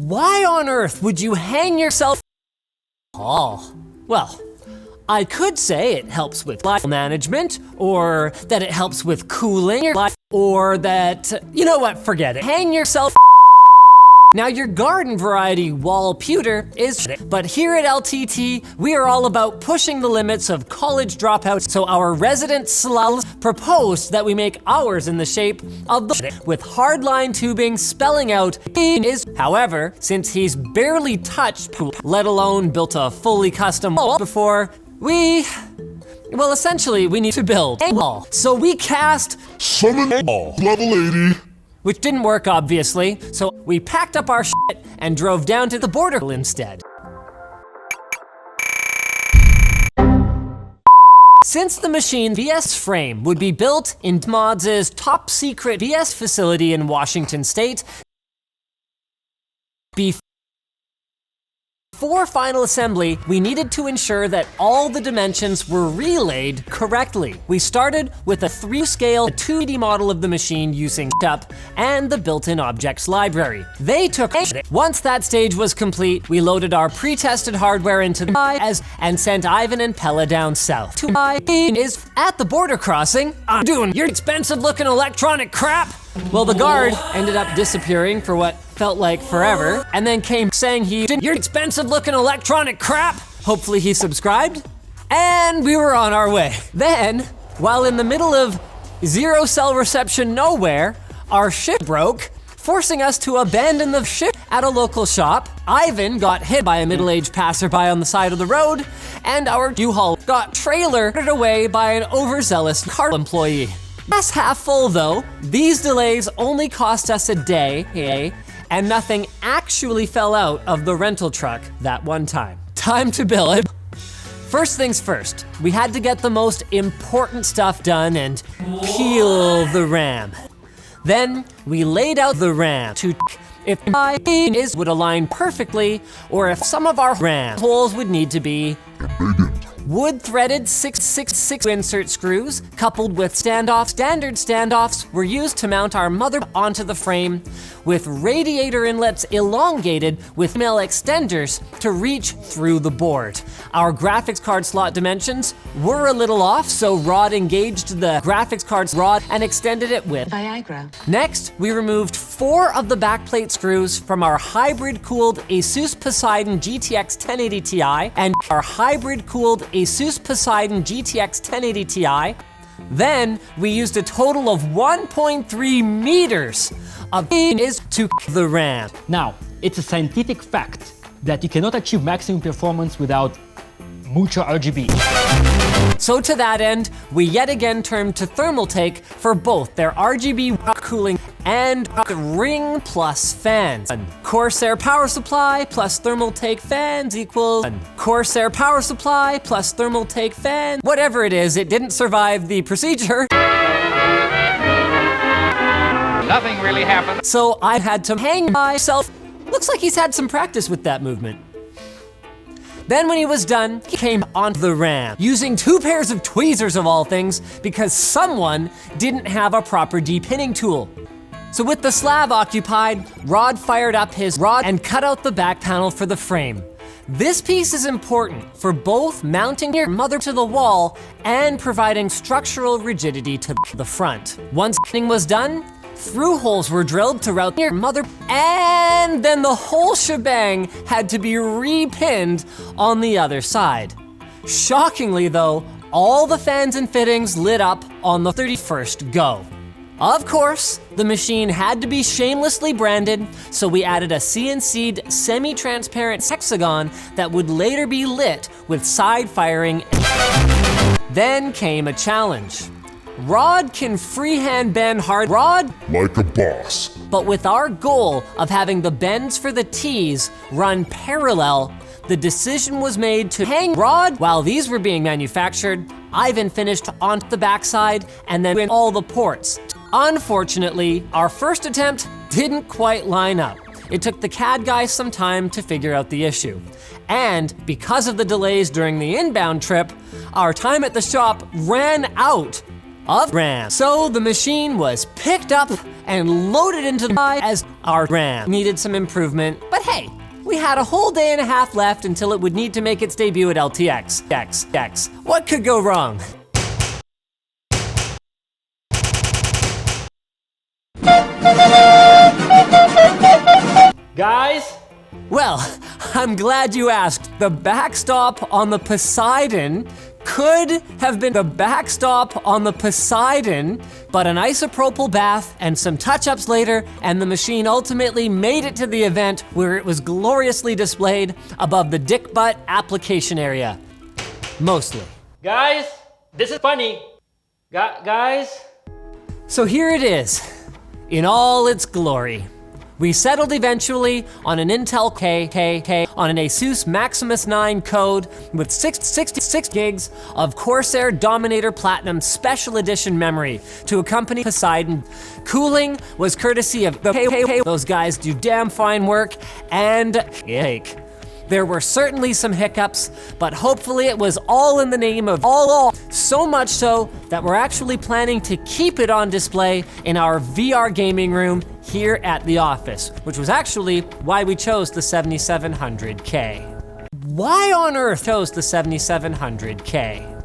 Why on earth would you hang yourself? Oh, well, I could say it helps with life management, or that it helps with cooling your life, or that, you know what, forget it. Hang yourself. Now your garden variety wall pewter is shit, but here at LTT, we are all about pushing the limits of college dropouts, so our resident slals proposed that we make ours in the shape of the shit, with hardline tubing spelling out he is. However, since he's barely touched poop, let alone built a fully custom wall before, well, essentially, we need to build a wall. So we cast Summon Wall, level 80. Which didn't work, obviously, so we packed up our shit and drove down to the border instead. Since the machine VS frame would be built in Mods' top secret VS facility in Washington State, before final assembly, we needed to ensure that all the dimensions were relayed correctly. We started with a 3-scale 2D model of the machine using up and the built-in objects library. They took once that stage was complete, we loaded our pre-tested hardware into the and sent Ivan and Pella down south. To is at the border crossing. I'm doing your expensive looking electronic crap. Well, the guard ended up disappearing for what felt like forever, and then came saying he did your expensive looking electronic crap. Hopefully he subscribed, and we were on our way. Then, while in the middle of 0 cell reception nowhere, our ship broke, forcing us to abandon the ship at a local shop. Ivan got hit by a middle-aged passerby on the side of the road, and our U-Haul got trailered away by an overzealous car employee. Glass half full though, these delays only cost us a day, and nothing actually fell out of the rental truck that one time. Time to build it. First things first, we had to get the most important stuff done and peel the RAM. Then we laid out the RAM to if is would align perfectly, or if some of our RAM holes would need to be wood-threaded 666 insert screws, coupled with standard standoffs, were used to mount our mother onto the frame, with radiator inlets elongated with male extenders to reach through the board. Our graphics card slot dimensions were a little off, so Rod engaged the graphics card's rod and extended it with Viagra. Next, we removed 4 of the backplate screws from our hybrid-cooled Asus Poseidon GTX 1080 Ti and our hybrid-cooled Asus Poseidon GTX 1080 Ti. Then, we used a total of 1.3 meters of to the RAM. Now, it's a scientific fact that you cannot achieve maximum performance without mucho RGB. So to that end, we yet again turned to Thermaltake for both their RGB cooling and ring plus fans. Corsair power supply plus Thermaltake fans equals Corsair power supply plus Thermaltake fans. Whatever it is, it didn't survive the procedure. Nothing really happened. So I had to hang myself. Looks like he's had some practice with that movement. Then when he was done, he came onto the RAM, using 2 pairs of tweezers of all things, because someone didn't have a proper depinning tool. So with the slab occupied, Rod fired up his rod and cut out the back panel for the frame. This piece is important for both mounting your mother to the wall and providing structural rigidity to the front. Once everything was done, through holes were drilled throughout your mother, and then the whole shebang had to be repinned on the other side. Shockingly though, all the fans and fittings lit up on the 31st go. Of course, the machine had to be shamelessly branded, so we added a CNC'd semi-transparent hexagon that would later be lit with side firing. Then came a challenge. Rod can freehand bend hard rod like a boss. But with our goal of having the bends for the T's run parallel, the decision was made to hang Rod while these were being manufactured. Ivan finished on the backside and then in all the ports. Unfortunately, our first attempt didn't quite line up. It took the CAD guy some time to figure out the issue. And because of the delays during the inbound trip, our time at the shop ran out. of RAM. So the machine was picked up and loaded into the as our RAM needed some improvement, but hey, we had a whole day and a half left until it would need to make its debut at LTX. What could go wrong? Guys, Well, I'm glad you asked. The backstop on the Poseidon could have been the backstop on the Poseidon, but an isopropyl bath and some touch-ups later, and the machine ultimately made it to the event where it was gloriously displayed above the dick butt application area. Mostly. guys, this is funny. Guys. So here it is, in all its glory. We settled eventually on an Intel KKK on an Asus Maximus 9 code with 66 gigs of Corsair Dominator Platinum Special Edition memory to accompany Poseidon. Cooling was courtesy of the those guys do damn fine work, and yake. There were certainly some hiccups, but hopefully it was all in the name of all. So much so that we're actually planning to keep it on display in our VR gaming room here at the office, which was actually why we chose the 7700K. Why on earth chose the 7700K?